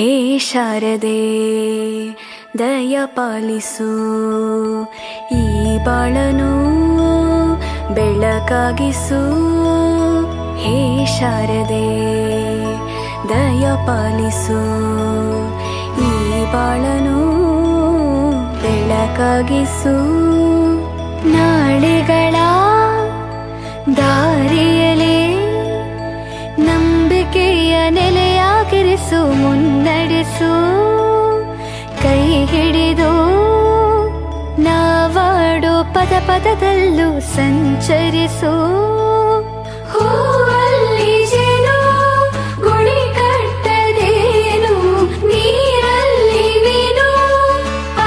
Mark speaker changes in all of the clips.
Speaker 1: ಹೇ ಶಾರದೆ ದಯ ಪಾಲಿಸು ಈ ಬಾಳನು ಬೆಳಕಾಗಿಸು. ಹೇ ಶಾರದೆ ದಯ ಪಾಲಿಸು ಈ ಬಾಳನು ಬೆಳಕಾಗಿಸು. ನಾಳೆಗಳ ದಾರಿಯಲೇ ನಂಬಿಕೆಯ ನೆಲೆಯಾಗಿರಿಸು, ಮುನ್ನಡೆಸು. ಕೈ ಹಿಡಿದು ನಾವಾಡೋ ಪದ ಪದದಲ್ಲೂ ಸಂಚರಿಸು. ಹೂವಲ್ಲಿ ಜೇನು ಗುಡಿ ಕಟ್ಟದೇನು, ನೀರಲ್ಲಿ ಮೀನು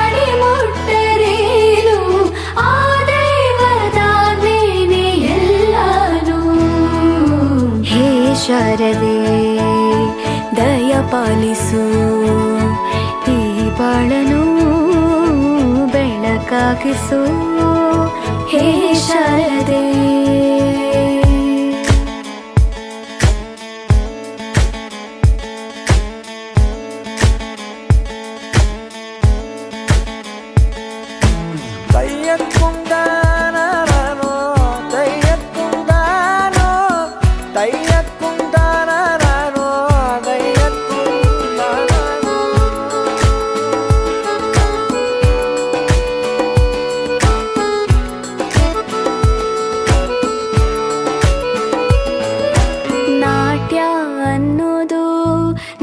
Speaker 1: ಅಡಿ ಮುಟ್ಟರೇನು, ಆ ದೈವದಾಜ್ಞೆನೇ ಎಲ್ಲಾನು. ಹೇ ಶಾರದೆ ದಯ ಪಾಲಿಸು ಈ ಬಾಳನು ಬೆಳಕಾಗಿಸು. ಹೇ ಶಾರದೆ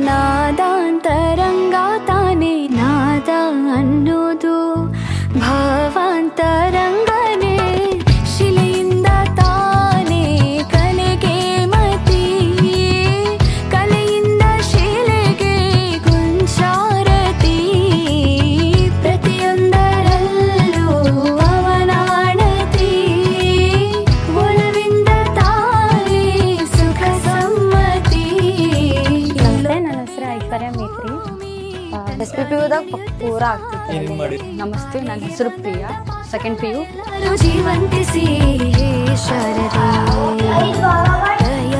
Speaker 1: ನಾದಾಂತರಂಗ ತಾನೇ, ನಾದ ಅನ್ನೋದು ಭಾವಾಂತರಂಗನೇ. ಶಿಲೆಯಿಂದ ತಾನೇ ಕಲೆಗೆ ಮತಿ, ಕಲೆಯಿಂದ ಶಿಲೆಗೆ ಗುಂಚಾರತಿ. ಪ್ರತಿಯೊಂದರಲ್ಲೂ ಅವನಾಣತಿ, ಒಲವಿಂದ ತಾನೇ ಸುಖ ಸಮ್ಮತಿ.
Speaker 2: SPPUದಾಗ ಪೂರ ಆಗ್ತಿತ್ತು. ನಮಸ್ತೆ, ನನ್ನ ಹೆಸರು ಪ್ರಿಯಾ, ಸೆಕೆಂಡ್ PU.
Speaker 1: ಜೀವಂತಿಸಿ ಹೇ ಶಾರದೆ ದಯ